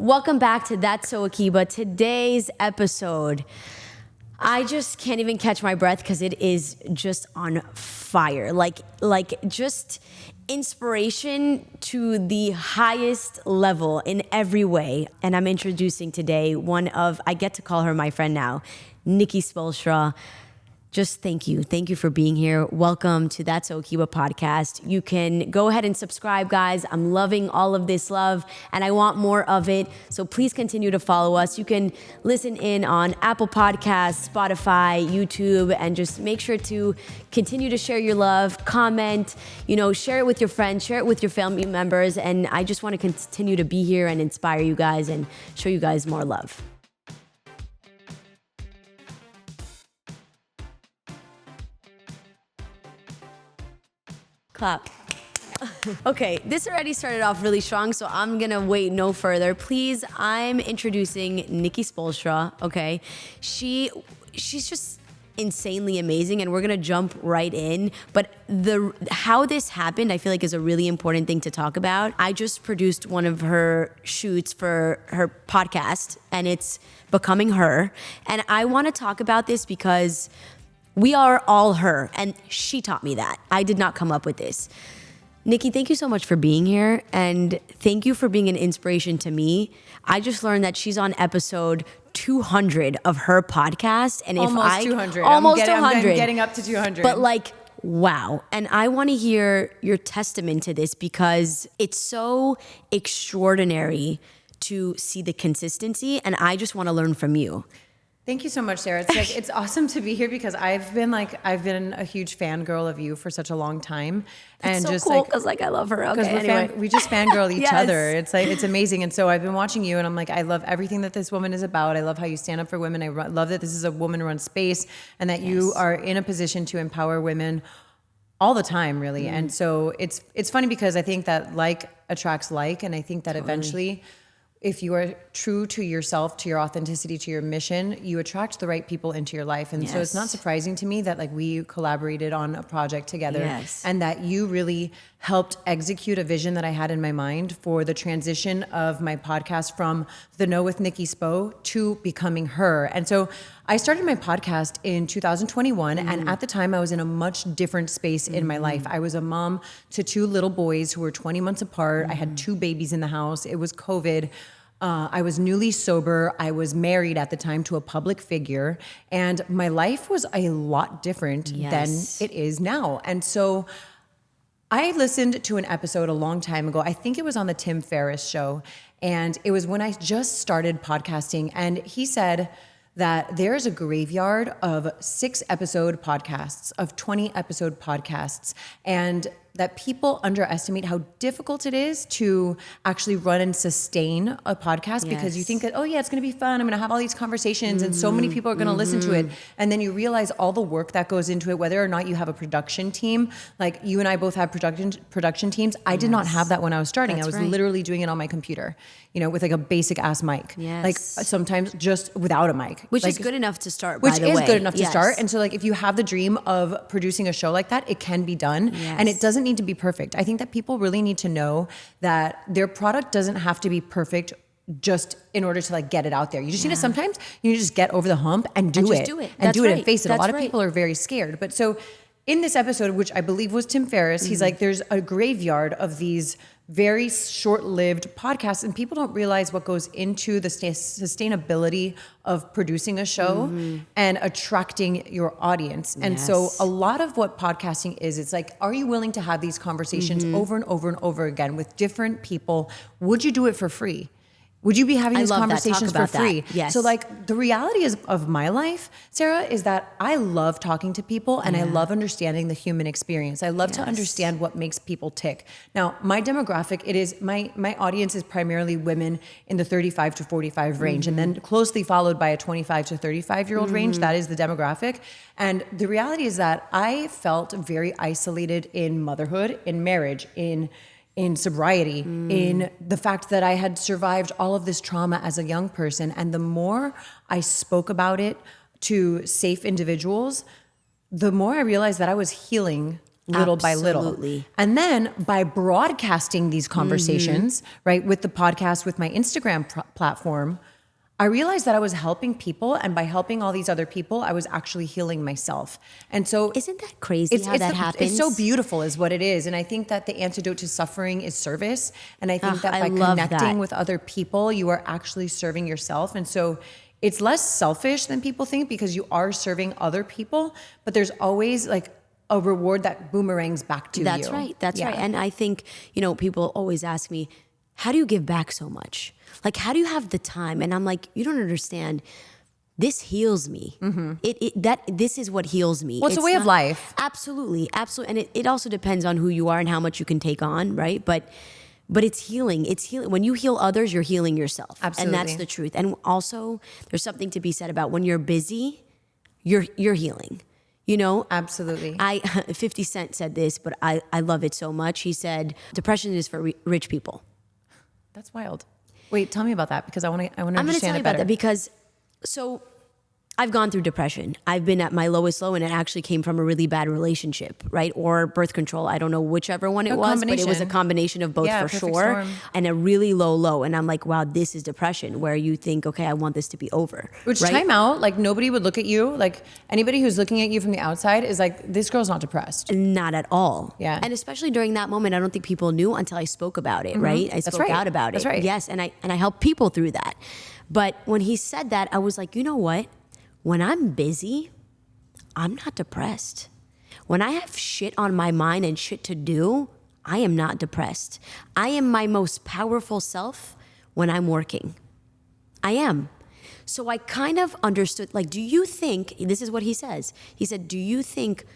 Welcome back to That's So Akiba. Today's episode, I just can't even catch my breath because it is just on fire. Like just inspiration to the highest level in every way. And I'm introducing today I get to call her my friend now, Nikki Spoelstra. Just thank you. Thank you for being here. Welcome to That's So Akiba podcast. You can go ahead and subscribe, guys. I'm loving all of this love and I want more of it. So please continue to follow us. You can listen in on Apple Podcasts, Spotify, YouTube, and just make sure to continue to share your love, comment, share it with your friends, share it with your family members. And I just want to continue to be here and inspire you guys and show you guys more love. Clap. Okay, this already started off really strong, so I'm gonna wait no further. Please, I'm introducing Nikki Spoelstra, okay? She's just insanely amazing, and we're gonna jump right in. But how this happened, I feel like is a really important thing to talk about. I just produced one of her shoots for her podcast, and it's Becoming Her. And I wanna talk about this because we are all her, and she taught me that. I did not come up with this. Nikki, thank you so much for being here, and thank you for being an inspiration to me. I just learned that she's on episode 200 of her podcast, and almost 200. Almost I'm 200. I'm getting up to 200. But wow. And I want to hear your testament to this because it's so extraordinary to see the consistency, and I just want to learn from you. Thank you so much, Sarah. It's awesome to be here because I've been a huge fangirl of you for such a long time. That's and so just cool because I love her. Okay, anyway. We just fangirl each Yes. other. It's amazing. And so I've been watching you and I'm like, I love everything that this woman is about. I love how you stand up for women. I love that this is a woman-run space and that you are in a position to empower women all the time, really. Mm. And so it's funny because I think that like attracts like, and I think that eventually, if you are true to yourself, to your authenticity, to your mission, you attract the right people into your life. And so it's not surprising to me that we collaborated on a project together and that you really helped execute a vision that I had in my mind for the transition of my podcast from The Know with Nikki Spo to Becoming Her. And so I started my podcast in 2021. And at the time I was in a much different space in my life. I was a mom to two little boys who were 20 months apart. I had two babies in the house. It was COVID. I was newly sober. I was married at the time to a public figure, and my life was a lot different than it is now. And so I listened to an episode a long time ago. I think it was on the Tim Ferriss show, and it was when I just started podcasting, and he said that there's a graveyard of 6-episode podcasts, of 20-episode podcasts, and that people underestimate how difficult it is to actually run and sustain a podcast because you think that, it's going to be fun. I'm going to have all these conversations and so many people are going to listen to it. And then you realize all the work that goes into it, whether or not you have a production team. Like you and I both have production teams. I did not have that when I was starting. I was literally doing it on my computer, with a basic ass mic. Like sometimes just without a mic. Which is good enough to start, by the way. Which is good enough to start. And so if you have the dream of producing a show like that, it can be done. And it doesn't need to be perfect. I think that people really need to know that their product doesn't have to be perfect just in order to get it out there. You just need to sometimes you just get over the hump and do it and face it. A lot of people are very scared. But so in this episode, which I believe was Tim Ferriss, he's like, there's a graveyard of these very short-lived podcasts, and people don't realize what goes into the sustainability of producing a show and attracting your audience. And so a lot of what podcasting is, it's like, are you willing to have these conversations over and over and over again with different people? Would you do it for free? Would you be having these conversations for free? Yes. So the reality of my life, Sarah, is that I love talking to people and I love understanding the human experience. I love to understand what makes people tick. Now, my demographic, my audience is primarily women in the 35 to 45 range, and then closely followed by a 25 to 35-year-old range. That is the demographic. And the reality is that I felt very isolated in motherhood, in marriage, in sobriety, in the fact that I had survived all of this trauma as a young person. And the more I spoke about it to safe individuals, the more I realized that I was healing little by little. Absolutely. And then by broadcasting these conversations, right, with the podcast, with my Instagram platform, I realized that I was helping people, and by helping all these other people, I was actually healing myself. And so Isn't that crazy how that happens? It's so beautiful is what it is. And I think that the antidote to suffering is service. And I think that by connecting with other people, you are actually serving yourself. And so it's less selfish than people think, because you are serving other people, but there's always like a reward that boomerangs back to you. That's right. That's right. And I think, people always ask me, how do you give back so much? Like, how do you have the time? And I'm like, you don't understand. This heals me. This is what heals me. Well, it's a way of life. Absolutely. Absolutely. And it also depends on who you are and how much you can take on, right? But it's healing. It's healing. When you heal others, you're healing yourself. Absolutely. And that's the truth. And also, there's something to be said about when you're busy, you're healing. Absolutely. 50 Cent said this, but I love it so much. He said, depression is for rich people. That's wild. Wait, tell me about that, because I want to understand it better. I'm going to tell you about that because, I've gone through depression. I've been at my lowest low, and it actually came from a really bad relationship, right? Or birth control. I don't know whichever one it was, but it was a combination of both for sure. Storm. And a really low. And I'm like, wow, this is depression, where you think, okay, I want this to be over. Which, right? time out, like nobody would look at you. Like anybody who's looking at you from the outside is like, this girl's not depressed. Not at all. Yeah. And especially during that moment, I don't think people knew until I spoke about it, right? I spoke out about it. That's right. Yes, and I helped people through that. But when he said that, I was like, you know what? When I'm busy, I'm not depressed. When I have shit on my mind and shit to do, I am not depressed. I am my most powerful self when I'm working. I am. So I kind of understood, like, do you think, this is what he says. He said, do you think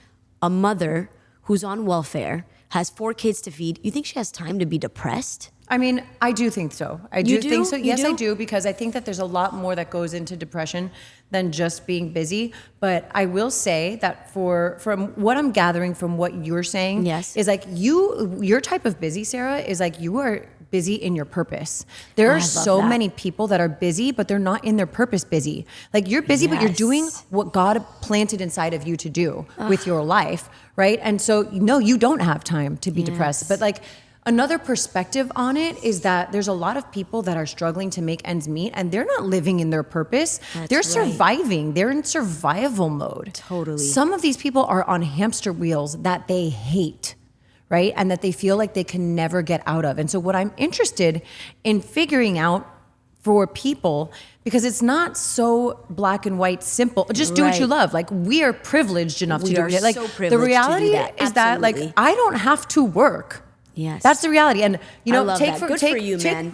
a mother who's on welfare, has 4 kids to feed, you think she has time to be depressed? I mean, I do think so. I do think so. Yes, do? I do, because I think that there's a lot more that goes into depression than just being busy. But I will say that from what I'm gathering from what you're saying, yes, is like your type of busy, Sarah, is like you are busy in your purpose. There are so many people that are busy, but they're not in their purpose busy. Like you're busy, but you're doing what God planted inside of you to do with your life, right? And so, no, you don't have time to be depressed. But like, another perspective on it is that there's a lot of people that are struggling to make ends meet, and they're not living in their purpose. They're surviving. They're in survival mode. Totally. Some of these people are on hamster wheels that they hate, right? And that they feel like they can never get out of. And so what I'm interested in figuring out for people, because it's not so black and white simple. Just do what you love. Like, we are privileged enough to do it. Like, the reality is that, like, I don't have to work. Yes. That's the reality. And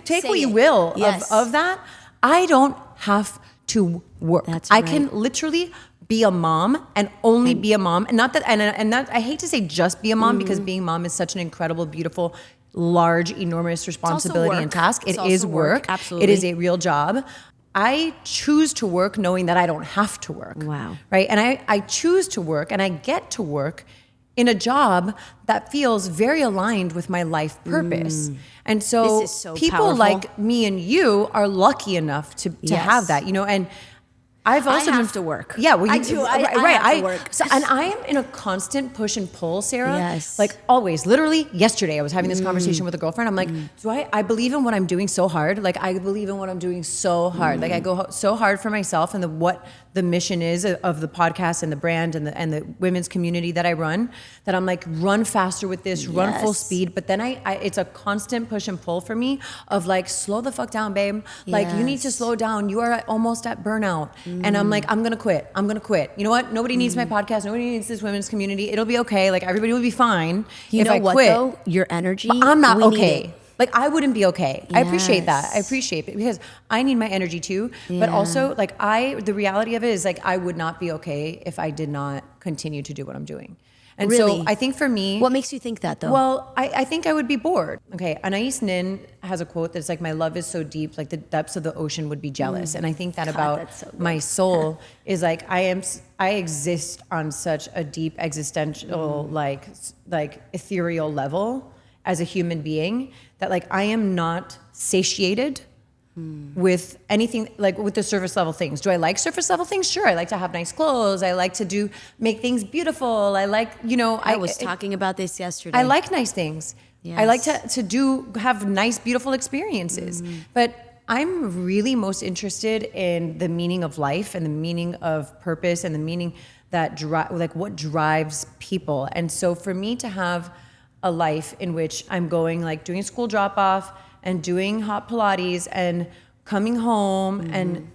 take what you will of that. I don't have to work. I can literally be a mom and only be a mom. And not that and that I hate to say just be a mom, because being mom is such an incredible, beautiful, large, enormous responsibility and task. It is work. Absolutely. It is a real job. I choose to work knowing that I don't have to work. Wow. Right? And I choose to work, and I get to work in a job that feels very aligned with my life purpose. And so, people powerful. Like me and you are lucky enough to have that, and I've also have to work. Yeah, well, I do. I have to work. So, and I am in a constant push and pull, Sarah. Yes. Like always. Literally yesterday, I was having this conversation with a girlfriend. I'm like, I believe in what I'm doing so hard. Like, I believe in what I'm doing so hard. Like, I go so hard for myself and what the mission is of the podcast and the brand and the women's community that I run, that I'm like, run faster with this, run full speed. But then it's a constant push and pull for me of like, slow the fuck down, babe. Like, you need to slow down. You are almost at burnout. And I'm like, I'm going to quit. You know what? Nobody needs my podcast. Nobody needs this women's community. It'll be okay. Like, everybody will be fine if I quit. Though? Your energy. But I'm not okay. Like, I wouldn't be okay. Yes. I appreciate that. I appreciate it because I need my energy too. Yeah. But also, like, the reality of it is, like, I would not be okay if I did not continue to do what I'm doing. And so I think for me... What makes you think that, though? Well, I think I would be bored. Okay, Anais Nin has a quote that's like, my love is so deep, like the depths of the ocean would be jealous. And I think that about my soul is like, I exist on such a deep existential, like ethereal level as a human being that, like, I am not satiated with anything, like with the surface level things. Do I like surface level things? Sure. I like to have nice clothes. I like to make things beautiful. I like, I was talking about this yesterday. I like nice things. Yes. I like to have nice, beautiful experiences. But I'm really most interested in the meaning of life and the meaning of purpose and the meaning that what drives people. And so for me to have a life in which I'm going, like doing school drop off and doing hot Pilates and coming home and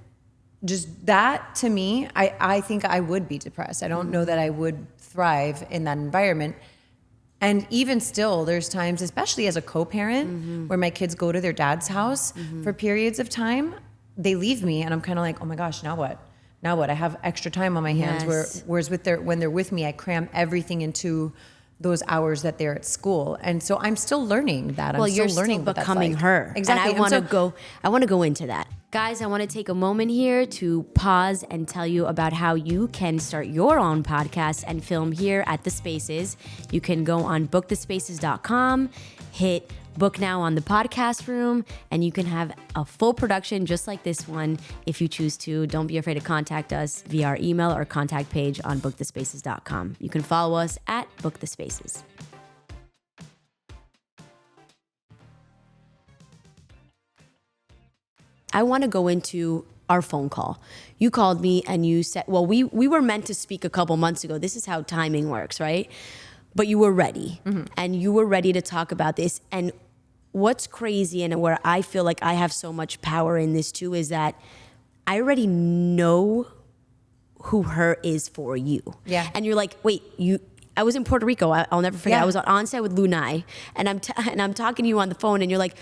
just that, to me, I think I would be depressed. I don't know that I would thrive in that environment. And even still, there's times, especially as a co-parent, where my kids go to their dad's house for periods of time, they leave me and I'm kind of like, oh my gosh, now what? Now what? I have extra time on my hands. Yes. Whereas when they're with me, I cram everything into those hours that they're at school. And so I'm still learning that. Well, you're still learning becoming her. Exactly. And I want to go into that. Guys, I want to take a moment here to pause and tell you about how you can start your own podcast and film here at The Spaces. You can go on bookthespaces.com, hit book now on the podcast room, and you can have a full production just like this one if you choose to. Don't be afraid to contact us via our email or contact page on bookthespaces.com. You can follow us at Book the Spaces. I want to go into our phone call. You called me and you said, well, we were meant to speak a couple months ago. This is how timing works, right? But you were ready and you were ready to talk about this. And what's crazy and where I feel like I have so much power in this too is that I already know who her is for you. Yeah. And you're like, wait, I was in Puerto Rico. I'll never forget. Yeah. I was on set with Lunai and I'm talking to you on the phone and you're like,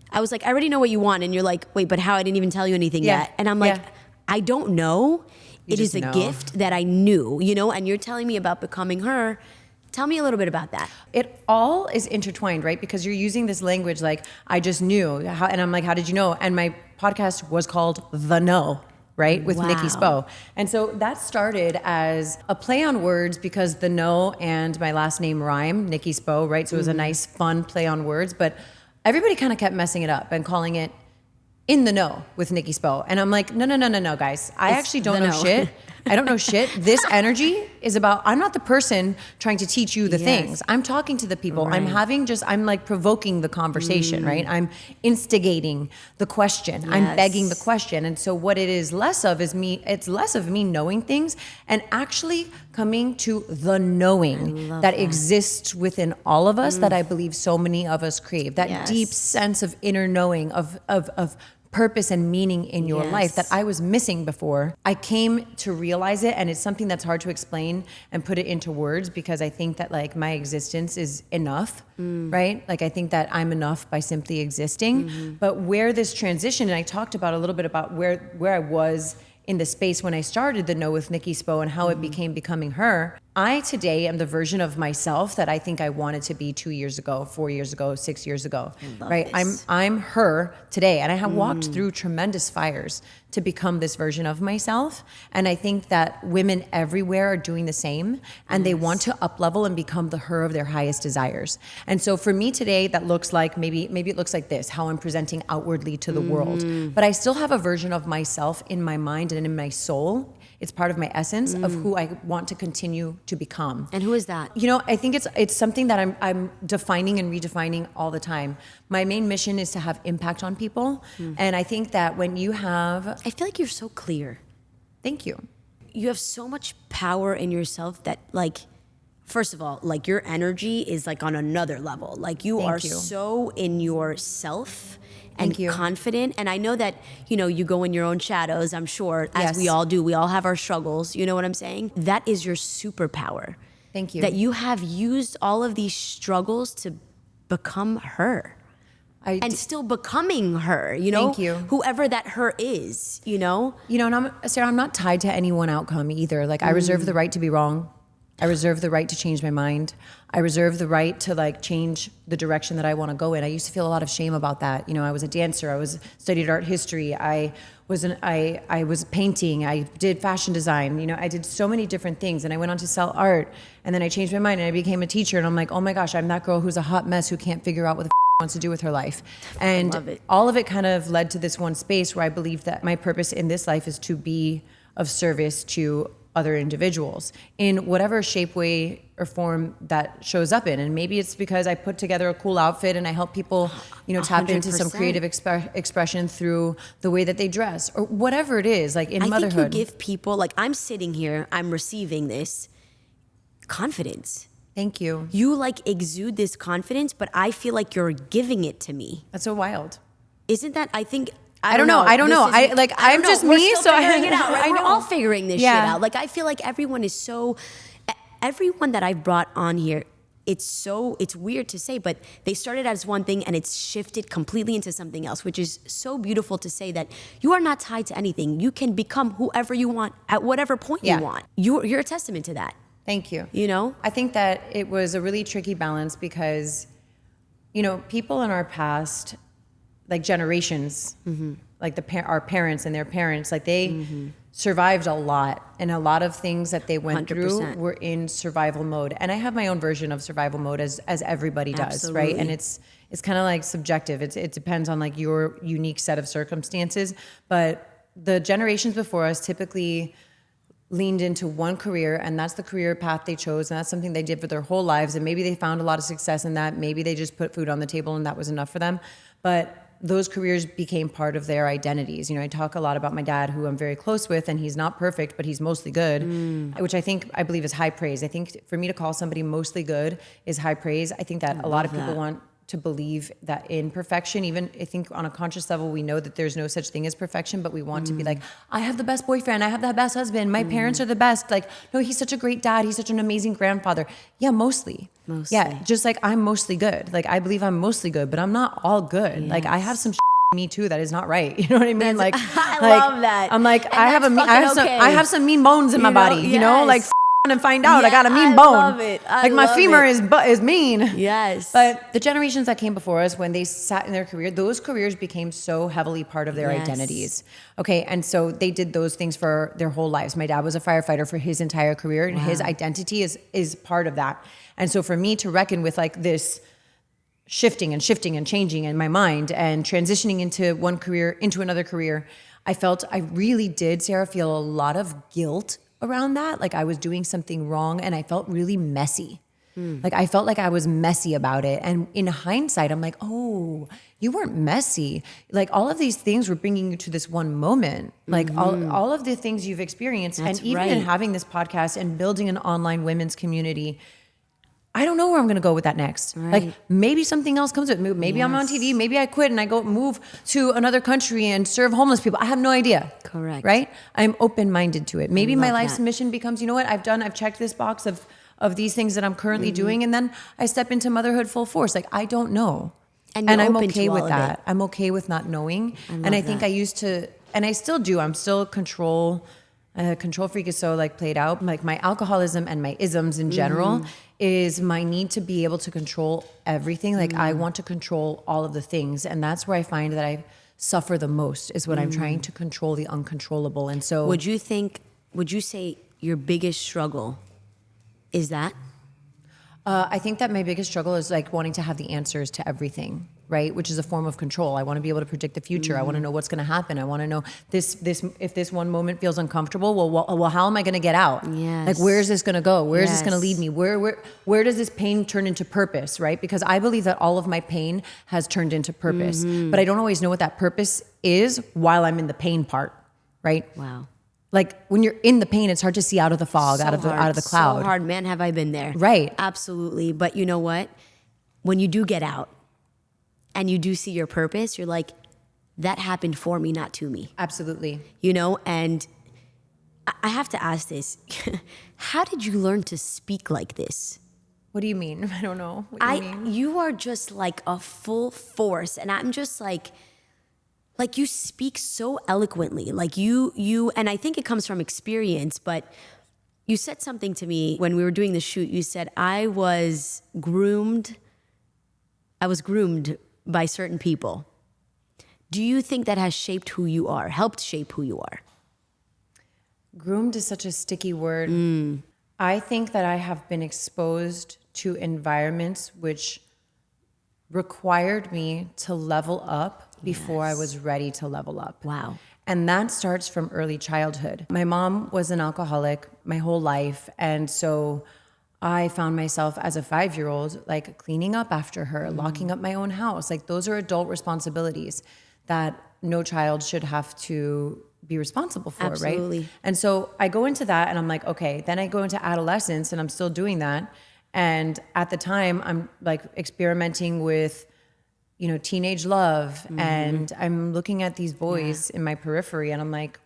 I was like, I already know what you want. And you're like, wait, but how? I didn't even tell you anything yet. And I'm like, I don't know. It is a gift that I knew, and you're telling me about becoming her. Tell me a little bit about that. It all is intertwined, right? Because you're using this language like, I just knew. And I'm like, how did you know? And my podcast was called The Know, right? With Nikki Spo. And so that started as a play on words because The Know and my last name rhyme, Nikki Spo, right? So it was a nice, fun play on words. But everybody kind of kept messing it up and calling it In the Know with Nikki Spo. And I'm like, no, guys. I actually don't know shit. I don't know shit. This energy is about, I'm not the person trying to teach you the things. I'm talking to the people. Right. I'm like provoking the conversation, right? I'm instigating the question. Yes. I'm begging the question. And so what it is less of is me, it's less of me knowing things and actually coming to the knowing that exists within all of us that I believe so many of us crave. That deep sense of inner knowing of purpose and meaning in your life that I was missing before. I came to realize it, and it's something that's hard to explain and put it into words because I think that like my existence is enough, right? Like I think that I'm enough by simply existing. But where this transition, and I talked about a little bit about where I was in the space when I started The Know with Nikki Spo and how it became becoming her. I today am the version of myself that I think I wanted to be 2 years ago, 4 years ago, 6 years ago, right? This. I'm her today. And I have walked through tremendous fires to become this version of myself. And I think that women everywhere are doing the same and they want to up level and become the her of their highest desires. And so for me today, that looks like, maybe it looks like this, how I'm presenting outwardly to the world. But I still have a version of myself in my mind and in my soul. It's part of my essence of who I want to continue to become. And who is that? I think it's something that I'm defining and redefining all the time. My main mission is to have impact on people. And I think that when you have... I feel like you're so clear. Thank you. You have so much power in yourself that like, first of all, like your energy is like on another level. Like you are so in yourself and confident. And I know that, you go in your own shadows, I'm sure, as we all do. We all have our struggles. You know what I'm saying? That is your superpower. Thank you. That you have used all of these struggles to become her. And still becoming her, Thank you. Whoever that her is, and Sarah, I'm not tied to any one outcome either. Like I reserve the right to be wrong. I reserve the right to change my mind. I reserve the right to like change the direction that I want to go in. I used to feel a lot of shame about that. I was a dancer. I studied art history. I was painting. I did fashion design. I did so many different things, and I went on to sell art. And then I changed my mind and I became a teacher. And I'm like, oh my gosh, I'm that girl who's a hot mess who can't figure out what the wants to do with her life. And love it. all of it kind of led to this one space where I believe that my purpose in this life is to be of service to other individuals in whatever shape, way, or form that shows up in. And maybe it's because I put together a cool outfit and I help people, tap into some 100%. creative expression through the way that they dress or whatever it is, like in motherhood. I think you give people, like I'm sitting here, I'm receiving this confidence. Thank you. You like exude this confidence, but I feel like you're giving it to me. That's so wild. Isn't that, I think, I don't know. I'm just We're me, still so figuring it out, right? I We're know. all figuring this Yeah. shit out. Like I feel like everyone that I've brought on here, it's weird to say, but they started as one thing and it's shifted completely into something else, which is so beautiful to say that you are not tied to anything. You can become whoever you want at whatever point Yeah. you want. You're a testament to that. Thank you. I think that it was a really tricky balance because, people in our past, like generations, like our parents and their parents, like they survived a lot, and a lot of things that they went 100%. through were in survival mode. And I have my own version of survival mode as everybody does, right? Absolutely. And it's kind of like subjective. It depends on like your unique set of circumstances. But the generations before us typically leaned into one career, and that's the career path they chose, and that's something they did for their whole lives. And maybe they found a lot of success in that. Maybe they just put food on the table and that was enough for them. But those careers became part of their identities. I talk a lot about my dad, who I'm very close with, and he's not perfect, but he's mostly good, which I believe is high praise. I think for me to call somebody mostly good is high praise. I think that a lot of people want to believe that in perfection, even I think on a conscious level, we know that there's no such thing as perfection, but we want to be like, I have the best boyfriend, I have the best husband, my parents are the best. Like, no, he's such a great dad, he's such an amazing grandfather. Yeah, mostly. Yeah, just like I'm mostly good. Like I believe I'm mostly good, but I'm not all good. Yes. Like I have some me too that is not right. You know what I mean? Like I love that. I'm like, And I have some mean bones in my body. Yes. Like and find out I got a mean I bone. love it. Like my femur is mean. Yes. But the generations that came before us, when they sat in their career, those careers became so heavily part of their Yes. identities. Okay, and so they did those things for their whole lives. My dad was a firefighter for his entire career, and his identity is part of that. And so for me to reckon with like this shifting and changing in my mind and transitioning into one career into another career, I really did, Sarah, feel a lot of guilt around that. Like I was doing something wrong and I felt really messy. Like I felt like I was messy about it. And in hindsight, I'm like, oh, you weren't messy. Like all of these things were bringing you to this one moment. Like all of the things you've experienced. That's and even in having this podcast and building an online women's community, I don't know where I'm going to go with that next. Right. Like maybe something else comes with it. Maybe I'm on TV. Maybe I quit and I go move to another country and serve homeless people. I have no idea. Correct. Right? I'm open-minded to it. Maybe my life's that. mission becomes, you know what? I've checked this box of these things that I'm currently doing. And then I step into motherhood full force. Like, I don't know. And I'm open okay to with all of that. it. I'm okay with not knowing. love I think that. I used to, and I still do. I'm still control freak is so like played out. Like my alcoholism and my isms in general is my need to be able to control everything. Like I want to control all of the things. And that's where I find that I suffer the most is when I'm trying to control the uncontrollable. And so would you say your biggest struggle is that? I think that my biggest struggle is like wanting to have the answers to everything, right? Which is a form of control. I want to be able to predict the future. I want to know what's going to happen. I want to know this. If this one moment feels uncomfortable, well, how am I going to get out? Yes. Like, where is this going to go? Where is this going to Yes. lead me? Where does this pain turn into purpose, right? Because I believe that all of my pain has turned into purpose, but I don't always know what that purpose is while I'm in the pain part, right? Wow. Like when you're in the pain, it's hard to see out of the fog, out of the cloud. So hard, man, have I been there. Right. Absolutely. But you know what? When you do get out and you do see your purpose, you're like, that happened for me, not to me. Absolutely. And I have to ask this. How did you learn to speak like this? What do you mean? I don't know. What do you mean? You are just like a full force. And I'm just like you speak so eloquently, like you, and I think it comes from experience, but you said something to me when we were doing the shoot. You said, I was groomed by certain people. Do you think that has shaped who you are, helped shape who you are? Groomed is such a sticky word. I think that I have been exposed to environments which required me to level up before I was ready to level up. Wow. And that starts from early childhood. My mom was an alcoholic my whole life. And so I found myself as a 5-year-old, like cleaning up after her, locking up my own house. Like those are adult responsibilities that no child should have to be responsible for, Absolutely. right? And so I go into that and I'm like, okay, then I go into adolescence and I'm still doing that. And at the time I'm like experimenting with, you know, teenage love. And I'm looking at these boys in my periphery and I'm like,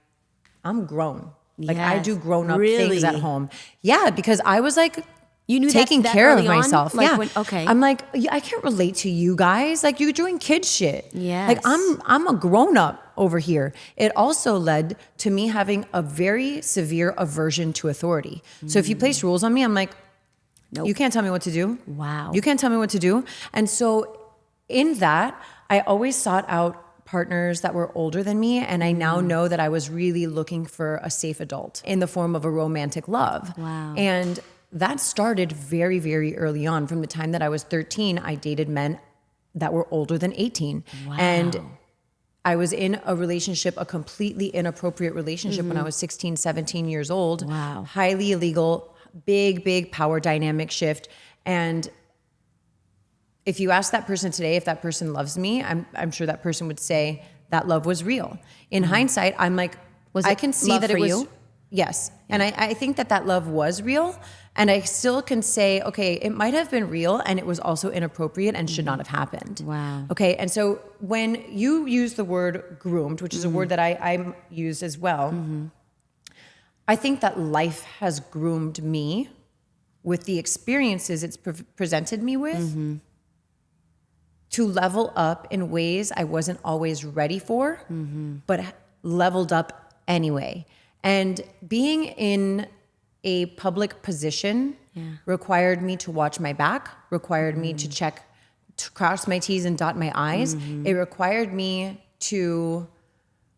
I'm grown. Like I do grown up things at home. Yeah. Because I was like, you knew taking that care of early on? myself. Like yeah. okay. I'm like, I can't relate to you guys. Like you're doing kid shit. Yes. Like I'm a grown up over here. It also led to me having a very severe aversion to authority. So if you place rules on me, I'm like, nope. You can't tell me what to do. Wow. You can't tell me what to do. And so in that, I always sought out partners that were older than me. And I now know that I was really looking for a safe adult in the form of a romantic love. Wow. And that started very, very early on. From the time that I was 13, I dated men that were older than 18. Wow. And I was in a relationship, a completely inappropriate relationship when I was 16, 17 years old. Wow. Highly illegal, big power dynamic shift. And if you ask that person today if that person loves me, I'm sure that person would say that love was real. In hindsight, I'm like, I can see that it was. You? Yes. And I think that love was real. And I still can say, okay, it might have been real and it was also inappropriate and should not have happened. Wow. Okay. And so when you use the word groomed, which is a word that I use as well, I think that life has groomed me with the experiences it's presented me with to level up in ways I wasn't always ready for, but leveled up anyway. And being in a public position required me to watch my back, required me to cross my T's and dot my I's. It required me to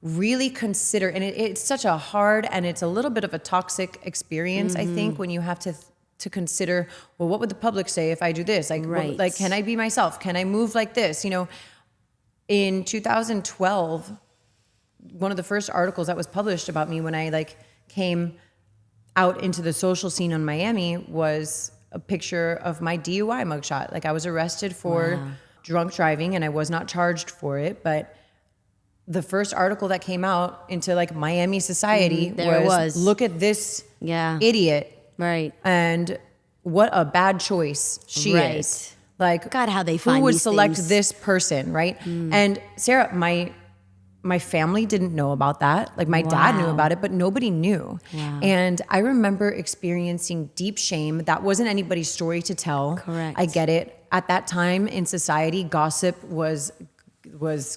really consider, and it's such a hard and it's a little bit of a toxic experience, I think, when you have to consider, well, what would the public say if I do this? Like, like, can I be myself? Can I move like this? You know, in 2012, one of the first articles that was published about me when I like came out into the social scene in Miami was a picture of my DUI mugshot. Like I was arrested for drunk driving and I was not charged for it, but the first article that came out into like Miami society was look at this idiot. Right. And what a bad choice she is. Like, God, how they find who would these select things. this person, right? And Sarah, my family didn't know about that. Like my dad knew about it, but nobody knew. Wow. And I remember experiencing deep shame. That wasn't anybody's story to tell. Correct. I get it. At that time in society, gossip was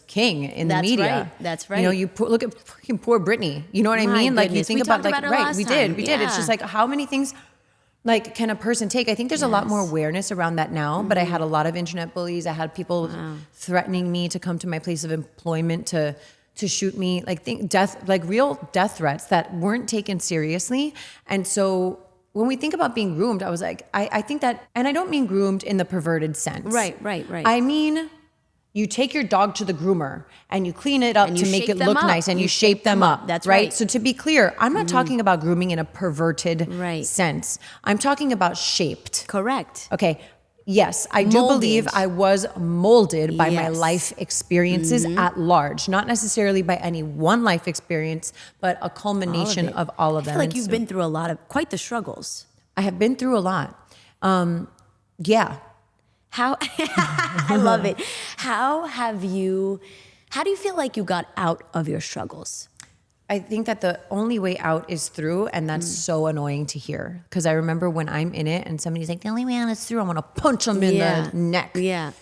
king in the media. Right. That's right. You know, look at fucking poor Britney. You know what I mean? Like you think about like, right, we did. It's just like how many things like can a person take? I think there's a lot more awareness around that now, but I had a lot of internet bullies. I had people threatening me to come to my place of employment to shoot me, like real death threats that weren't taken seriously. And so when we think about being groomed, I was like, I think that, and I don't mean groomed in the perverted sense. Right. I mean, you take your dog to the groomer and you clean it up to make it look nice and you shape them up. That's right. So to be clear, I'm not talking about grooming in a perverted sense. I'm talking about shaped. Correct. Okay. Yes, I do believe I was molded by my life experiences at large, not necessarily by any one life experience, but a culmination of all of them. I feel like you've been through quite the struggles. I have been through a lot. Yeah. How, I love it. How do you feel like you got out of your struggles? I think that the only way out is through, and that's so annoying to hear. Because I remember when I'm in it and somebody's like, the only way out is through, I want to punch them in the neck. Yeah.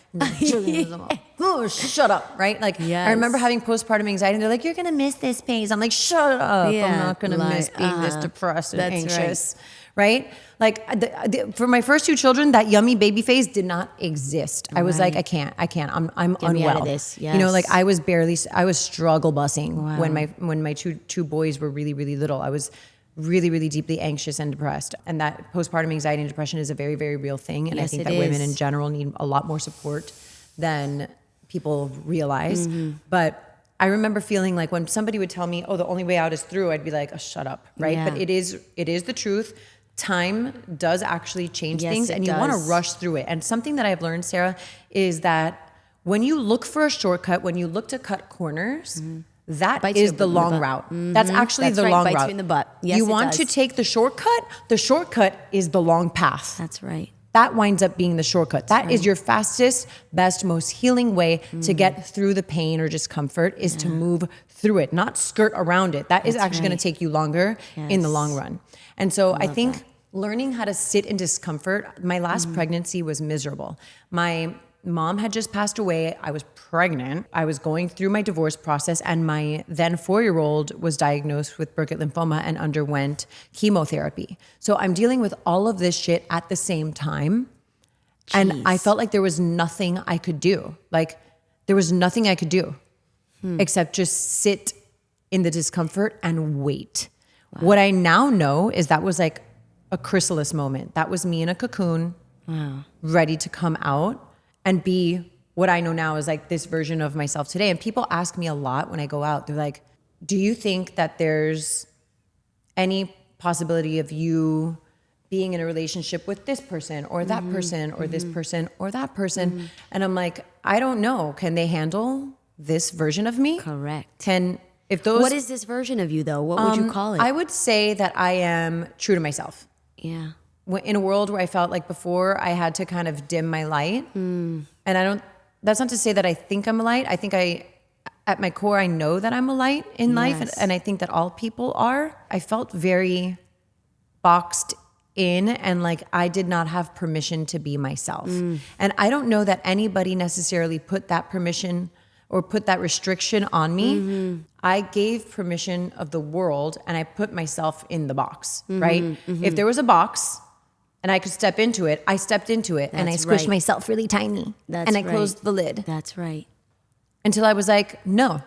Oh, shut up, right? Like, I remember having postpartum anxiety, and they're like, you're going to miss this phase. I'm like, shut up. Yeah, I'm not going to miss being this depressed and That's anxious. Right? Like for my first 2 children, that yummy baby phase did not exist. I was like, I can't. I'm Get unwell. me out of this. Yes. You know, like I was struggle bussing when my two boys were really, really little. I was really, really deeply anxious and depressed. And that postpartum anxiety and depression is a very, very real thing. And I think that women in general need a lot more support than people realize. But I remember feeling like when somebody would tell me, oh, the only way out is through, I'd be like, oh, shut up, right? Yeah. But it is the truth. Time does actually change Yes, things, it and you want to does. rush through it. And something that I've learned, Sarah, is that when you look for a shortcut, when you look to cut corners, that Bites you is the in the long butt. route. That's actually That's the right, long bites you route. in the butt. Yes, you it want to does. take the shortcut is the long path. That's right. That winds up being the shortcut. That is your fastest, best, most healing way to get through the pain or discomfort is to move through it, not skirt around it. That is That's actually going right. to take you longer in the Yes. long run. And so I think that. learning how to sit in discomfort, my last pregnancy was miserable. My mom had just passed away. I was pregnant. I was going through my divorce process, and my then 4-year-old was diagnosed with Burkitt lymphoma and underwent chemotherapy. So I'm dealing with all of this shit at the same time. And I Jeez. felt like there was nothing I could do. Like there was nothing I could do except just sit in the discomfort and wait. What I now know is that was like a chrysalis moment. That was me in a cocoon, ready to come out and be what I know now is like this version of myself today. And people ask me a lot when I go out, they're like, do you think that there's any possibility of you being in a relationship with this person or that person or this person or that person? And I'm like, I don't know. Can they handle this version of me? Correct. If those, What is this version of you, though? What would you call it? I would say that I am true to myself. Yeah. In a world where I felt like before I had to kind of dim my light. And that's not to say that I think I'm a light. I think at my core, I know that I'm a light in life. Yes. And I think that all people are. I felt very boxed in and like I did not have permission to be myself. And I don't know that anybody necessarily put that permission or put that restriction on me. I gave permission of the world and I put myself in the box, right? If there was a box and I could step into it, I stepped into it and I That's squished right. myself really tiny. That's and I right. closed the lid That's right. until I was like, no.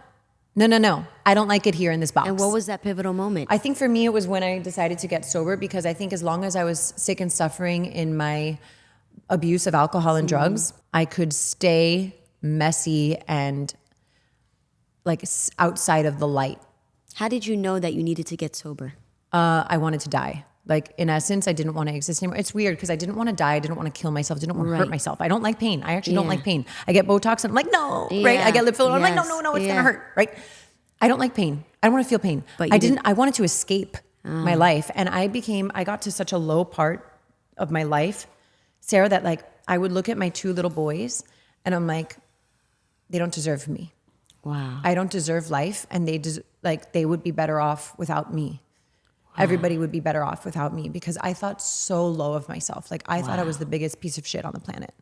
I don't like it here in this box. And what was that pivotal moment? I think for me, it was when I decided to get sober because I think as long as I was sick and suffering in my abuse of alcohol and drugs, I could stay messy and like outside of the light. How did you know that you needed to get sober? I wanted to die. Like in essence, I didn't want to exist anymore. It's weird because I didn't want to die. I didn't want to kill myself. I didn't want to hurt Right. myself. I don't like pain. I actually don't Yeah. like pain. I get Botox and I'm like, no, right? I Yeah. get lip filler. I'm like, Yes. no, it's Yeah. gonna hurt, right? I don't like pain. I don't want to feel pain. But you didn't- I wanted to escape my life. And I got to such a low part of my life, Sarah, that like I would look at my 2 little boys and I'm like, they don't deserve me. Wow. I don't deserve life, and they would be better off without me. Everybody would be better off without me because I thought so low of myself. Like I thought I was the biggest piece of shit on the planet.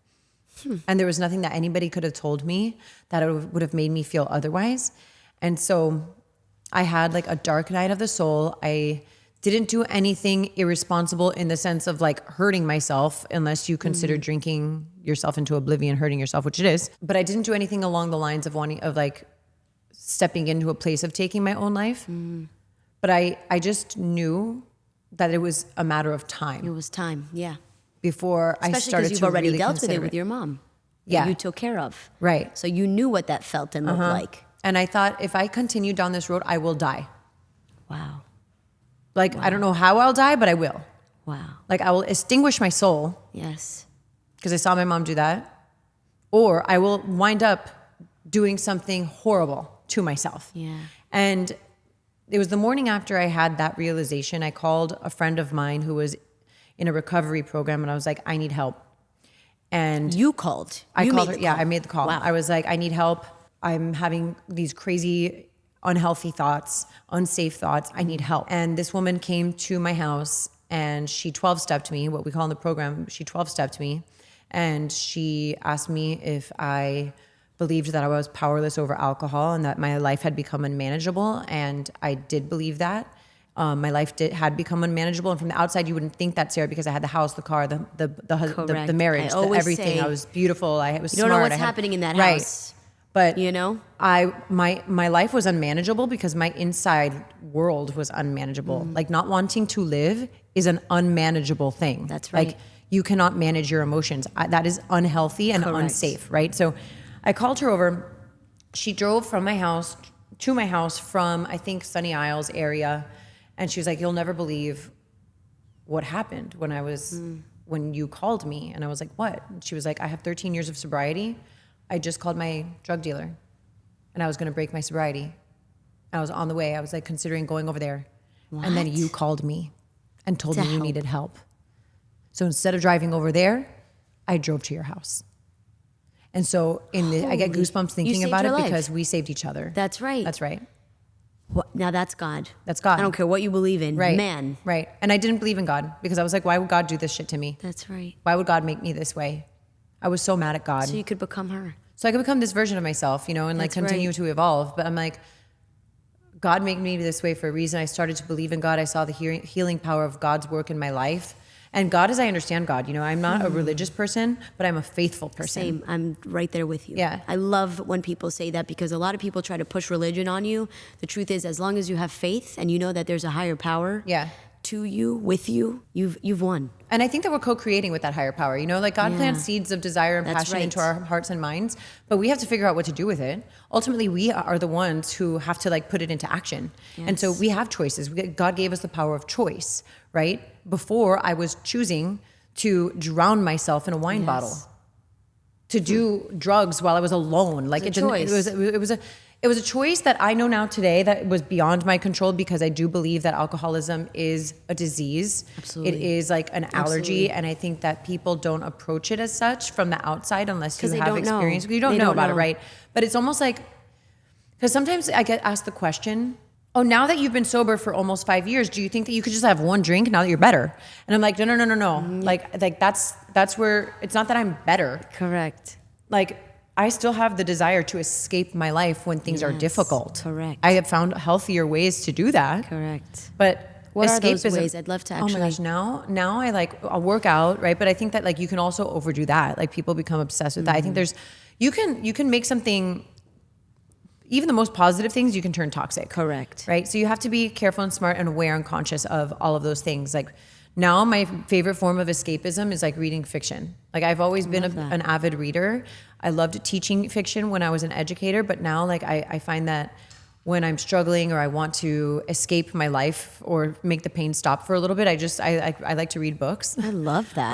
And there was nothing that anybody could have told me that would have made me feel otherwise. And so I had like a dark night of the soul. I didn't do anything irresponsible in the sense of like hurting myself, unless you consider drinking yourself into oblivion, hurting yourself, which it is. But I didn't do anything along the lines of like stepping into a place of taking my own life. But I just knew that it was a matter of It time was time. Yeah. before I Especially started because you've to already really dealt with consider it with your mom. that Yeah. You took care of. Right. So you knew what that felt and looked like. And I thought if I continue down this road, I will die. Wow. Like, I don't know how I'll die, but I will. Wow. Like, I will extinguish my soul Yes. because I saw my mom do that. Or I will wind up doing something horrible to myself. Yeah. And it was the morning after I had that realization, I called a friend of mine who was in a recovery program and I was like, I need help. And You called. I You called made her. the Yeah, call. I made the call. Wow. I was like, I need help. I'm having these crazy, unhealthy thoughts, unsafe thoughts. I need help. And this woman came to my house and she 12-stepped me, what we call in the program, she 12-stepped me. And she asked me if I believed that I was powerless over alcohol and that my life had become unmanageable. And I did believe that. My life had become unmanageable, and from the outside, you wouldn't think that, Sarah, because I had the house, the car, the Correct. marriage, I always everything. say, I was beautiful. I was You don't smart. know what's I had- happening in that right. house. But You know? my life was unmanageable because my inside world was unmanageable. Like not wanting to live is an unmanageable thing. That's right. Like you cannot manage your emotions. That is unhealthy and unsafe, right? So I called her over. She drove from my house to my house from, I think, Sunny Isles area. And she was like, you'll never believe what happened when you called me. And I was like, what? And she was like, I have 13 years of sobriety. I just called my drug dealer and I was going to break my sobriety. I was on the way. I was like considering going over there. What? And then you called me and told me you needed help. So instead of driving over there, I drove to your house. And so I get goosebumps thinking about it because we saved each other. That's right. That's right. Now that's God. That's God. I don't care what you believe in. Right. Man. Right. And I didn't believe in God because I was like, why would God do this shit to me? That's right. Why would God make me this way? I was so mad at God. So you could become her. So I could become this version of myself, and like continue to evolve. But I'm like, God made me this way for a reason. I started to believe in God. I saw the healing power of God's work in my life. And God, as I understand God, I'm not a religious person, but I'm a faithful person. Same. I'm right there with you. Yeah. I love when people say that because a lot of people try to push religion on you. The truth is, as long as you have faith and you know that there's a higher power to you, with you, you've won. And I think that we're co-creating with that higher power. Like God plants seeds of desire and passion into our hearts and minds, but we have to figure out what to do with it. Ultimately, we are the ones who have to put it into action. Yes. And so we have choices. God gave us the power of choice, right? Before I was choosing to drown myself in a wine bottle, to do drugs while I was alone. It was a choice that I know now today that was beyond my control because I do believe that alcoholism is a disease. Absolutely. It is like an allergy. And I think that people don't approach it as such from the outside unless you have experience. You don't know about it, right? But it's almost like, because sometimes I get asked the question, oh, now that you've been sober for almost 5 years, do you think that you could just have one drink now that you're better? And I'm like, no. Mm-hmm. Like that's where, it's not that I'm better. Correct. Like, I still have the desire to escape my life when things are difficult. Correct. I have found healthier ways to do that. Correct. But what are those ways? I'd love to actually. Oh my gosh, now I'll work out, right? But I think that you can also overdo that. Like people become obsessed with that. I think you can make something, even the most positive things you can turn toxic. Correct. Right? So you have to be careful and smart and aware and conscious of all of those things. Like now my favorite form of escapism is reading fiction. I've always been an avid reader. I loved teaching fiction when I was an educator, but now I find that when I'm struggling or I want to escape my life or make the pain stop for a little bit, I like to read books. I love that.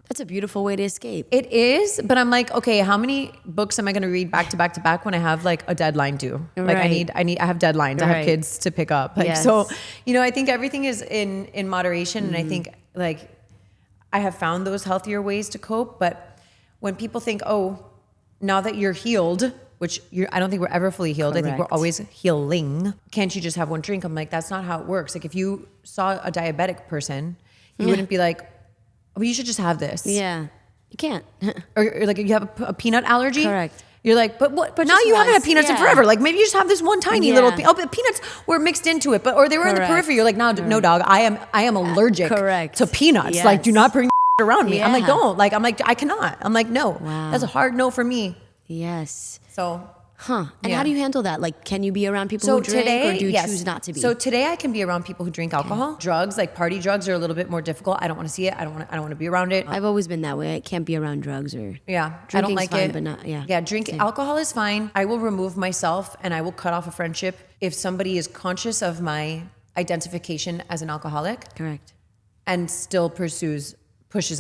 That's a beautiful way to escape. It is, but I'm like, okay, how many books am I going to read back to back to back when I have a deadline due? Right. I have deadlines. I have kids to pick up. So, I think everything is in moderation. And I think I have found those healthier ways to cope. But when people think, oh, now that you're healed, which I don't think we're ever fully healed. Correct. I think we're always healing. Can't you just have one drink? I'm like, that's not how it works. If you saw a diabetic person, you wouldn't be like, oh, you should just have this. Yeah, you can't. or you have a peanut allergy. Correct. You're like, but now you haven't had peanuts in forever. Maybe you just have this one tiny little. But peanuts were mixed into it, or they were in the periphery. You're like, no, dog. I am allergic. To peanuts. Yes. Do not bring around me. Yeah. I'm like, don't. I'm like, I cannot. I'm like, no. Wow. That's a hard no for me. Yes. So. And how do you handle that? Can you be around people who drink or do you choose not to be? So today I can be around people who drink alcohol. Okay. Drugs, party drugs, are a little bit more difficult. I don't want to see it. I don't want to be around it. I've always been that way. I can't be around drugs or I don't like fine, it. But not Alcohol is fine. I will remove myself and I will cut off a friendship if somebody is conscious of my identification as an alcoholic. Correct. And still pushes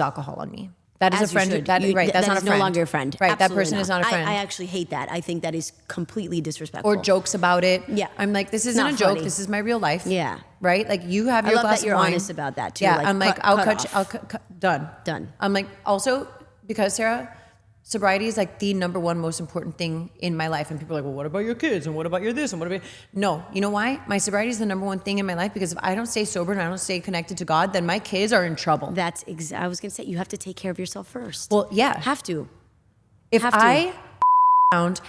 alcohol on me. That is As a friend. That's not a friend. no longer a friend. Right. Absolutely that person is not a friend. I actually hate that. I think that is completely disrespectful. Or jokes about it. Yeah. I'm like, this isn't a joke. This is my real life. Yeah. Right? You have your glass of wine. I love that you're honest about that too. Yeah. I'm like, I'll cut. Done. I'm like, also, because Sarah, sobriety is the number one most important thing in my life. And people are like, well, what about your kids? And what about your this? And what about... No. You know why? My sobriety is the number one thing in my life because if I don't stay sober and I don't stay connected to God, then my kids are in trouble. I was going to say, you have to take care of yourself first. Well, yeah. Have to. If I around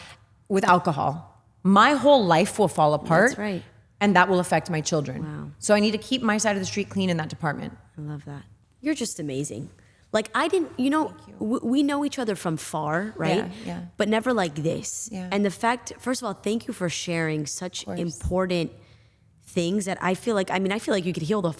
with alcohol, my whole life will fall apart. That's right. And that will affect my children. Wow. So I need to keep my side of the street clean in that department. I love that. You're just amazing. I didn't, we know each other from far, right? Yeah. But never like this. Yeah. And the fact, first of all, thank you for sharing such important things that I feel like you could heal the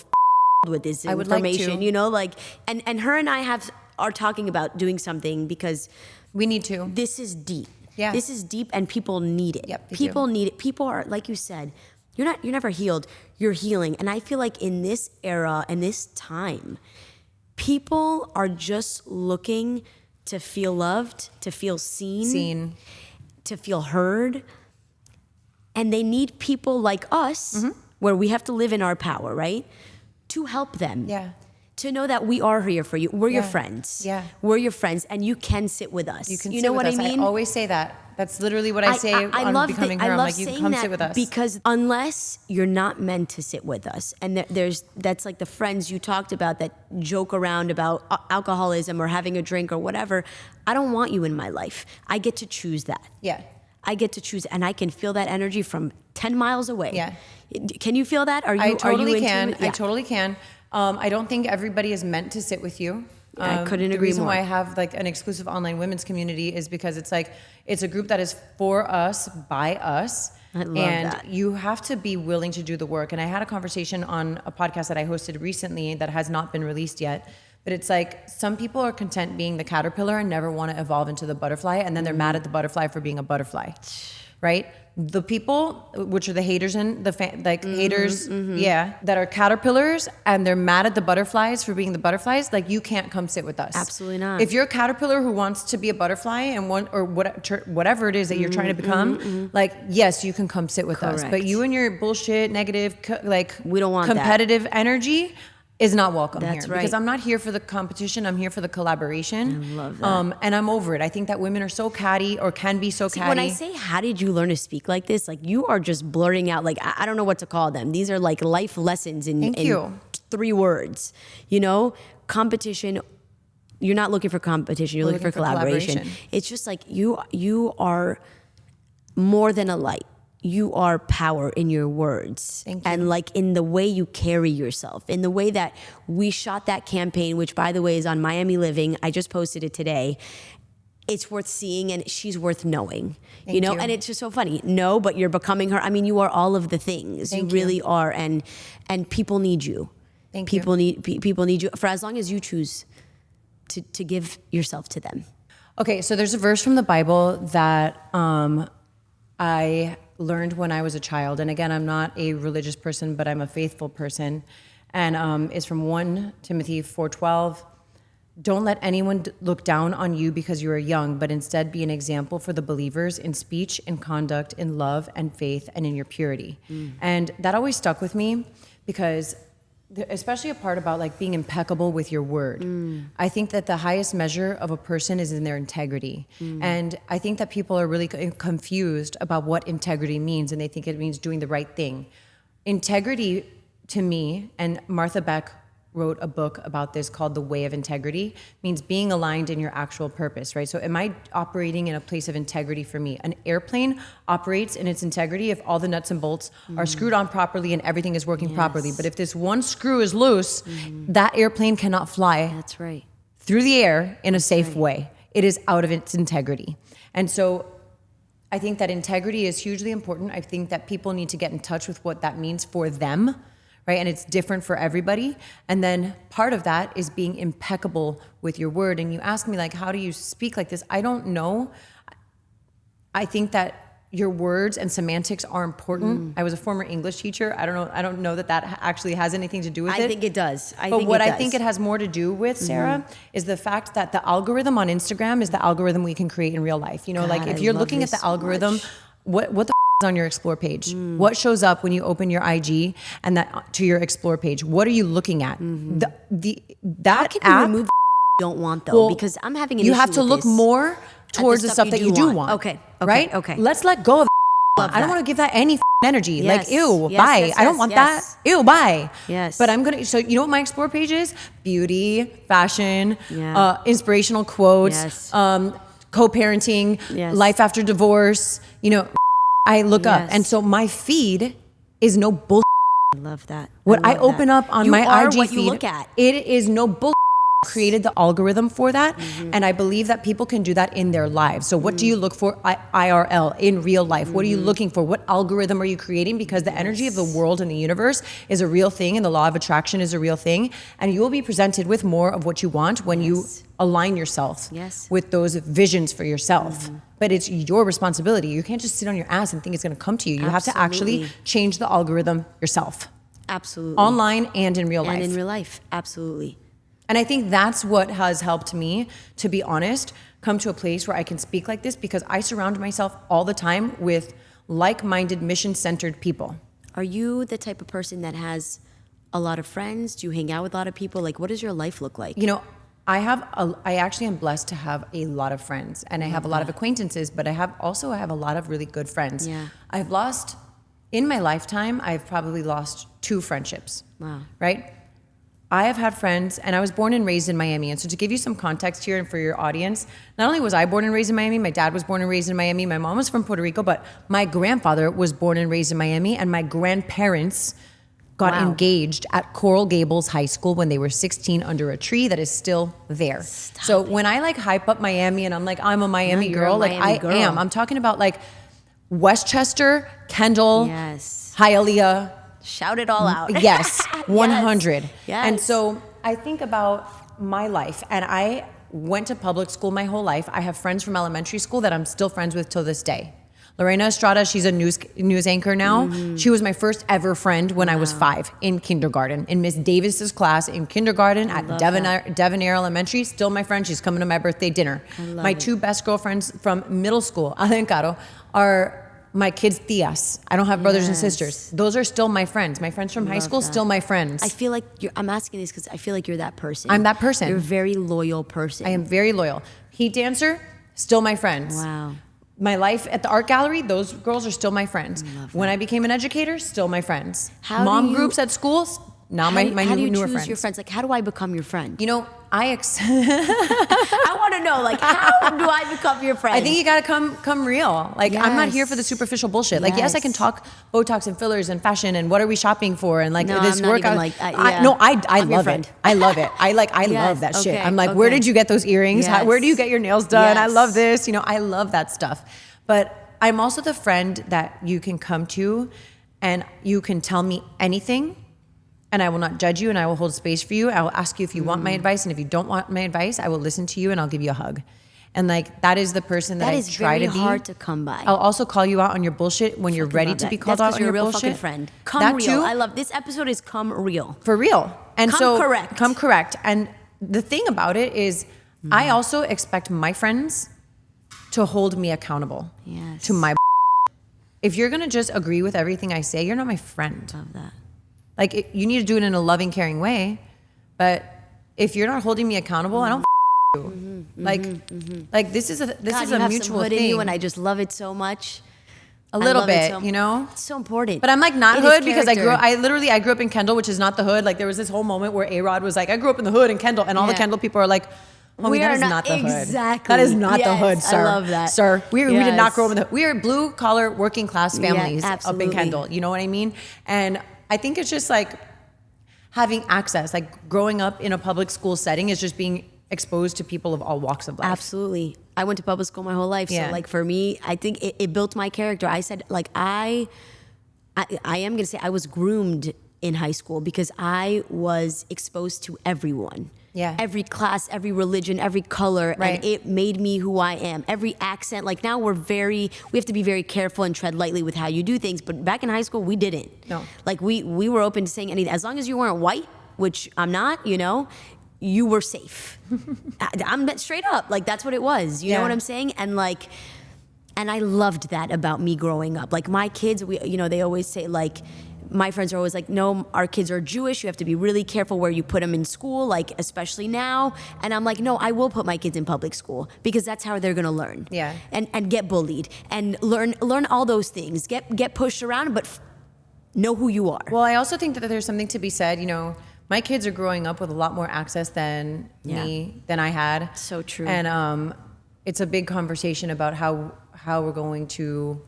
with this I would like information, to. you know, like, and her and I are talking about doing something because We need to. this is deep. Yeah. This is deep and people need it. Yep, they People do. need it. People are, like you said, you're never healed. You're healing. And I feel like in this era and this time, people are just looking to feel loved, to feel seen, to feel heard. And they need people like us, where we have to live in our power, right? To help them. Yeah. To know that we are here for you. We're your Yeah. friends. Yeah. We're your friends, and you can sit with us. You can you sit know with what us. I mean? I always say that. That's literally what I say on becoming her. I'm like, you can come sit with us. Because unless you're not meant to sit with us, and that's like the friends you talked about that joke around about alcoholism or having a drink or whatever. I don't want you in my life. I get to choose that. Yeah. I get to choose, and I can feel that energy from 10 miles away. Yeah. Can you feel that? I totally can. Yeah. I totally can. I don't think everybody is meant to sit with you. I couldn't agree more. The reason why I have like an exclusive online women's community is because it's like, it's a group that is for us, by us. I love and that. you have to be willing to do the work. And I had a conversation on a podcast that I hosted recently that has not been released yet. But it's like, some people are content being the caterpillar and never want to evolve into the butterfly. And then they're mad at the butterfly for being a butterfly, right? The people, which are the haters and the haters, that are caterpillars and they're mad at the butterflies for being the butterflies, like, you can't come sit with us. Absolutely not. If you're a caterpillar who wants to be a butterfly and whatever it is that you're trying to become, like, yes, you can come sit with us. But Correct. you and your bullshit, negative, We don't want that. competitive energy is not welcome That's here. right. Because I'm not here for the competition. I'm here for the collaboration. I love that. And I'm over it. I think that women are so catty, or can be so catty. When I say, how did you learn to speak like this? Like, you are just blurting out, like, I don't know what to call them. These are like life lessons in Thank you. 3 words. You know, competition. You're not looking for competition. You're looking for collaboration. It's just like you are more than a light. You are power in your words. Thank you. And like in the way you carry yourself, in the way that we shot that campaign, which by the way is on Miami Living. I just posted it today. It's worth seeing, and she's worth knowing. You know, you. and it's just so funny. No, but you're becoming her. I mean, you are all of the things. Thank you really you. are, and people need you. Thank you. People need you for as long as you choose to give yourself to them. Okay, so there's a verse from the Bible that I learned when I was a child. And again, I'm not a religious person, but I'm a faithful person. And it's from 1 Timothy 4:12. Don't let anyone look down on you because you are young, but instead be an example for the believers in speech, in conduct, in love and faith, and in your purity. And that always stuck with me because especially a part about like being impeccable with your word. I think that the highest measure of a person is in their integrity. And I think that people are really confused about what integrity means, and they think it means doing the right thing. Integrity to me, and Martha Beck wrote a book about this called The Way of Integrity, means being aligned in your actual purpose, right? So am I operating in a place of integrity for me? An airplane operates in its integrity if all the nuts and bolts are screwed on properly and everything is working properly. But if this one screw is loose, that airplane cannot fly That's right. through the air in a safe way. It is out of its integrity. And so I think that integrity is hugely important. I think that people need to get in touch with what that means for them, right? And it's different for everybody. And then part of that is being impeccable with your word. And you ask me, like, how do you speak like this? I don't know. I think that your words and semantics are important. I was a former English teacher. I don't know that actually has anything to do with it. I think it does. I think it has more to do with, Sarah, is the fact that the algorithm on Instagram is the algorithm we can create in real life. You know, God, like if I you're love looking at this the so algorithm, much. what the is on your explore page? What shows up when you open your IG and that to your explore page? What are you looking at? That Can app, you remove you don't want though? Well, because I'm having an you issue have to with look this. more towards the stuff that you do want. Okay. Right? Okay. Let's let go of Love I don't that. want to give that any energy. Yes. Like, ew, Yes, bye. yes, I don't yes, want yes. that. Ew, bye. Yes. But so you know what my explore page is? Beauty, fashion, Yeah. inspirational quotes, Yes. co-parenting, Yes. life after divorce. You know, I look up. Yes. And so my feed is no bull. I love that. What I love open that. up on You my are IG what feed, you look at. it is no bull. created the algorithm for that. And I believe that people can do that in their lives. So what do you look for IRL, in real life? What are you looking for? What algorithm are you creating? Because the energy of the world and the universe is a real thing, and the law of attraction is a real thing. And you will be presented with more of what you want when you align yourself with those visions for yourself. But it's your responsibility. You can't just sit on your ass and think it's going to come to you. You have to actually change the algorithm yourself. Absolutely. Online and in real life. And in real life, absolutely. And I think that's what has helped me, to be honest, come to a place where I can speak like this, because I surround myself all the time with like-minded, mission-centered people. Are you the type of person that has a lot of friends? Do you hang out with a lot of people? Like, what does your life look like? You know, I actually am blessed to have a lot of friends, and I have a lot of acquaintances, but I have a lot of really good friends. Yeah. In my lifetime, I've probably lost 2 friendships. Wow. Right? I have had friends, and I was born and raised in Miami. And so to give you some context here and for your audience, not only was I born and raised in Miami, my dad was born and raised in Miami, my mom was from Puerto Rico, but my grandfather was born and raised in Miami, and my grandparents got engaged at Coral Gables High School when they were 16 under a tree that is still there. So when I like hype up Miami and I'm like, I'm a Miami girl, like I am. I'm talking about like Westchester, Kendall, Hialeah. Shout it all out. Yes, 100. Yes. And so I think about my life, and I went to public school my whole life. I have friends from elementary school that I'm still friends with till this day. Lorena Estrada, she's a news anchor now. She was my first ever friend when I was 5 in kindergarten, in Miss Davis's class in kindergarten at Devonair Elementary. Still my friend. She's coming to my birthday dinner. My 2 best girlfriends from middle school, Ale and Caro, are my kids' tias. I don't have brothers and sisters. Those are still my friends. My friends from high school, still my friends. I feel like I'm asking this because I feel like you're that person. I'm that person. You're a very loyal person. I am very loyal. Heat dancer, still my friends. Wow. My life at the art gallery, those girls are still my friends. When I became an educator, still my friends. Mom groups at schools, now my newer friends. How do you choose your friends? Like, how do I become your friend? You know, I want to know, like, how do I become your friend? I think you got to come real. Like, I'm not here for the superficial bullshit. Like, yes, I can talk Botox and fillers and fashion and what are we shopping for and like this workout. I love it. I love it. I love that shit. I'm like, where did you get those earrings? Where do you get your nails done? I love this. You know, I love that stuff. But I'm also the friend that you can come to and you can tell me anything. And I will not judge you, and I will hold space for you. I will ask you if you want my advice, and if you don't want my advice, I will listen to you and I'll give you a hug. And like that is the person that I try to be. That is very hard to come by. I'll also call you out on your bullshit when you're ready to be called out on your bullshit. You're a real fucking friend. Come real. I love this episode is come real. For real. And come correct. Come correct. And the thing about it is I also expect my friends to hold me accountable to my. If you're going to just agree with everything I say, you're not my friend. Love that. Like, you need to do it in a loving, caring way. But if you're not holding me accountable, I don't you. Like this is a mutual thing. In you, and I just love it so much. A little bit, you know? It's so important. But I'm like not hood because I grew up in Kendall, which is not the hood. Like, there was this whole moment where A-Rod was like, I grew up in the hood in Kendall. And all the Kendall people are like, homie, that is not the hood. Exactly. That is not the hood, sir. I love that. Sir, we did not grow up in the hood. We are blue collar working class families up in Kendall. You know what I mean? And I think it's just like having access, like growing up in a public school setting is just being exposed to people of all walks of life. Absolutely. I went to public school my whole life. So like for me, I think it built my character. I said, like, I am going to say I was groomed in high school because I was exposed to everyone. Yeah. Every class, every religion, every color. Right. And it made me who I am. Every accent. Like now we have to be very careful and tread lightly with how you do things. But back in high school, we didn't. No. Like we were open to saying anything. As long as you weren't white, which I'm not, you know, you were safe. I'm straight up. Like that's what it was. You know what I'm saying? And like, and I loved that about me growing up. Like my kids, they always say like, my friends are always like, no, our kids are Jewish. You have to be really careful where you put them in school, like especially now. And I'm like, no, I will put my kids in public school because that's how they're gonna learn. Yeah. And get bullied and learn all those things. Get pushed around, but know who you are. Well, I also think that there's something to be said. You know, my kids are growing up with a lot more access than than I had. So true. And it's a big conversation about how we're going to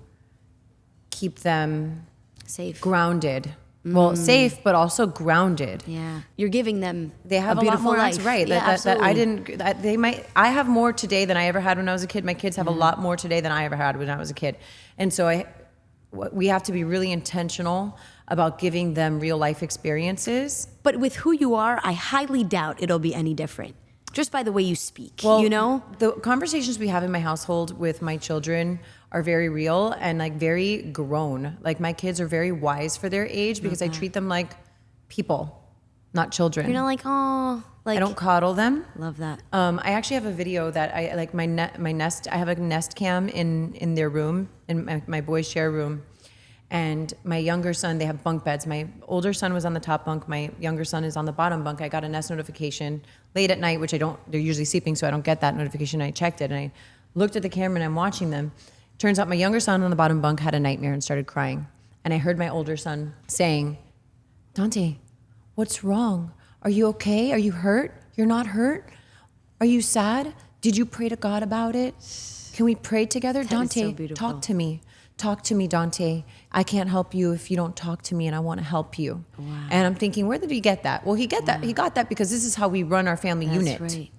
keep them safe, grounded, Well, safe, but also grounded. Yeah. You're giving them They have a a lot beautiful more, life. that's right. Yeah, That I didn't, that they might, I have more today than I ever had when I was a kid. My kids have a lot more today than I ever had when I was a kid. And so we have to be really intentional about giving them real life experiences. But with who you are, I highly doubt it'll be any different. Just by the way you speak, Well, you know? the conversations we have in my household with my children are very real and like very grown. Like my kids are very wise for their age because I treat them like people, not children. You're not like, oh, like I don't coddle them. love that. I actually have a video that I like my nest. I have a Nest cam in their room, in my boys' share room, and my younger son. They have bunk beds. My older son was on the top bunk. My younger son is on the bottom bunk. I got a Nest notification late at night, which I don't. They're usually sleeping, so I don't get that notification. I checked it and I looked at the camera and I'm watching them. Turns out my younger son on the bottom bunk had a nightmare and started crying, and I heard my older son saying, "Dante, what's wrong? Are you okay? Are you hurt? You're not hurt? Are you sad? Did you pray to God about it? Can we pray together? That is so Dante, beautiful. talk to me. Talk to me, Dante. I can't help you if you don't talk to me, and I want to help you." Wow. And I'm thinking, where did he get that? Well, he got that because this is how we run our family That's unit. right.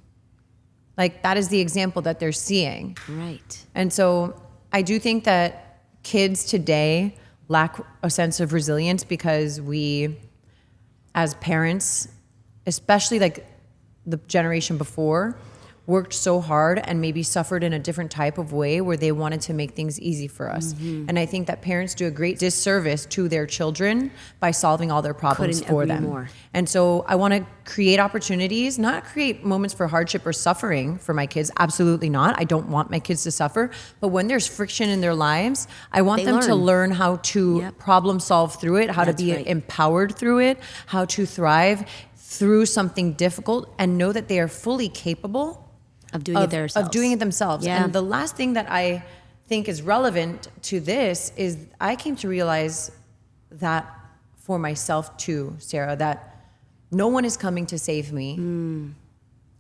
Like that is the example that they're seeing. Right. And so I do think that kids today lack a sense of resilience because we, as parents, especially like the generation before, worked so hard and maybe suffered in a different type of way where they wanted to make things easy for us. And I think that parents do a great disservice to their children by solving all their problems Couldn't for agree them. more. And so I want to create opportunities, not create moments for hardship or suffering for my kids. Absolutely not. I don't want my kids to suffer. But when there's friction in their lives, I want They them to learn. learn how to Yep. problem solve through it, how That's to be right. empowered through it, how to thrive through something difficult, and know that they are fully capable Of doing it themselves. of doing it themselves. Yeah. And the last thing that I think is relevant to this is I came to realize that for myself too, Sarah, that no one is coming to save me.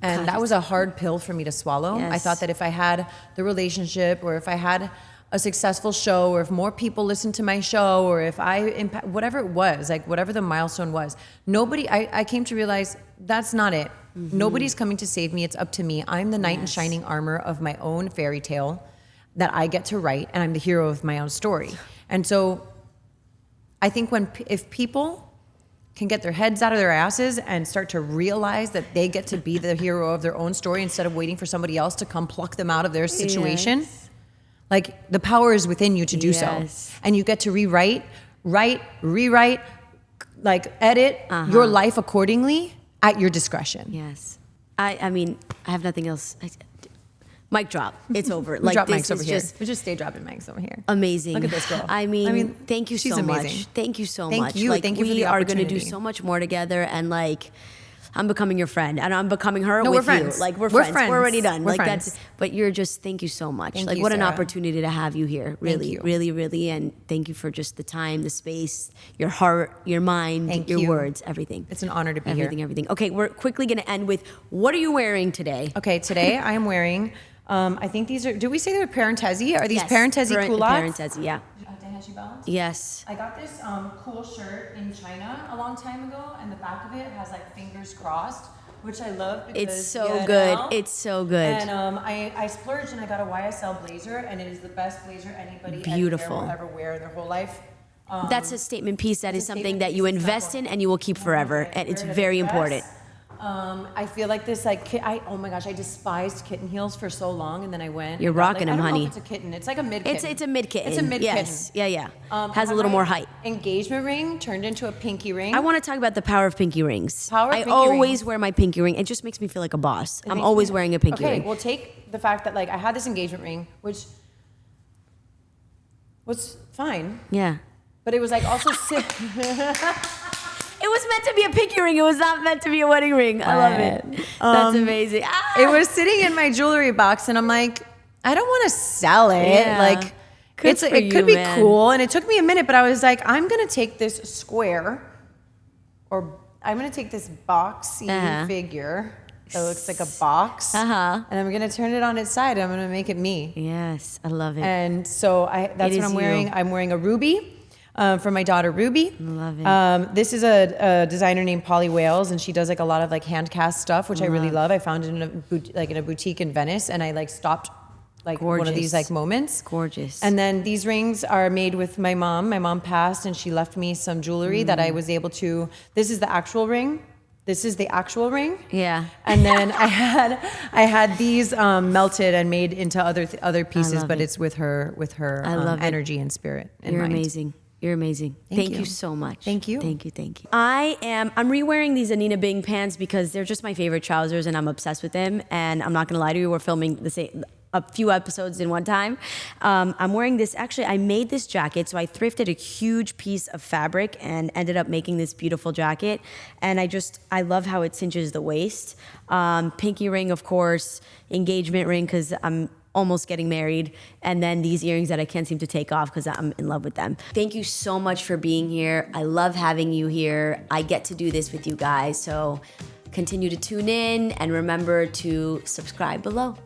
And that was a hard pill for me to swallow. I Yes. thought that if I had the relationship, or if I had a successful show, or if more people listened to my show, or if I impact, whatever it was, like whatever the milestone was, I came to realize that's not it. Nobody's coming to save me. It's up to me. I'm the knight in Yes. shining armor of my own fairy tale that I get to write, and I'm the hero of my own story. And so I think if people can get their heads out of their asses and start to realize that they get to be the hero of their own story instead of waiting for somebody else to come pluck them out of their situation, Yes. like the power is within you to do so. Yes. And you get to rewrite, like edit your life accordingly at your discretion. Yes. I mean, I have nothing else. Mic drop. It's over. We drop this mics over is here. just We just stay dropping mics over here. amazing. Look at this girl. I mean, thank you she's so much. amazing. Thank you so Thank much. you. Like, Thank you for we the are going to do opportunity. so much more together, and like, I'm becoming your friend, and I'm becoming her No, with we're friends. you. Like, we're We're friends. friends. We're already done. We're like friends. that's. But you're just. Thank you so much. Thank like, you, what an Sarah. opportunity to have you here. Really, you. really, really, and thank you for just the time, the space, your heart, your mind, Thank your you. words, everything. It's an honor to be everything, here. everything. Okay, we're quickly going to end with what are you wearing today? Okay, today I am wearing, I think these are, do we say they're Parentesi? Are these Yes, Parentesi culottes? Parentesi, yeah. Yes. I got this cool shirt in China a long time ago, and the back of it has like fingers crossed, which I love because It's so good. It's so good. And I splurged and I got a YSL blazer, and it is the best blazer anybody Beautiful. anywhere will ever wear in their whole life. That's a statement piece. That is a something statement that you piece, invest exactly. in and you will keep forever. And it's Wear it as very a dress. important. I feel like this, like, oh my gosh, I despised kitten heels for so long, and then I went. You're and got, rocking like, them, I don't honey. know if it's a kitten. It's like a mid kitten. It's a mid kitten. It's a mid Yes. kitten. Yeah. I Has a have little my more height. Engagement ring turned into a pinky ring. I want to talk about the power of pinky rings. Power of I pinky always rings. wear my pinky ring. It just makes me feel like a boss. I'm makes always me- wearing a pinky Okay, ring. well, take the fact that like I had this engagement ring, which was fine, Yeah. but it was like also It was meant to be a pinky ring. It was not meant to be a wedding ring. I love it. That's amazing. Ah! it was sitting in my jewelry box, and I'm like, I don't want to sell it. Yeah. Like, Good for it you, could be man. cool, and it took me a minute, but I was like, I'm gonna take this square, or I'm gonna take this boxy Uh-huh. figure that looks like a box, Uh-huh. and I'm gonna turn it on its side. And I'm gonna make it me. Yes, I love it. And so that's It what is I'm wearing. you. I'm wearing a ruby. for my daughter Ruby. Love it. This is a designer named Polly Wales, and she does like a lot of like hand cast stuff, which I really love. I found it in a boutique in Venice, and I like stopped like one of these like moments. Gorgeous. And then these rings are made with my mom. My mom passed, and she left me some jewelry that I was able to. This is the actual ring. This is the actual ring. Yeah. And then I had these melted and made into other pieces, but it's with her I love energy and spirit. You're amazing. You're amazing. Thank you you. so much. Thank you. Thank you. Thank you. I'm rewearing these Anina Bing pants because they're just my favorite trousers and I'm obsessed with them. And I'm not gonna lie to you, we're filming a few episodes in one time. I'm wearing this, actually I made this jacket, so I thrifted a huge piece of fabric and ended up making this beautiful jacket. And I love how it cinches the waist. Pinky ring, of course, engagement ring, because I'm almost getting married, and then these earrings that I can't seem to take off because I'm in love with them. Thank you so much for being here. I love having you here. I get to do this with you guys, so continue to tune in and remember to subscribe below.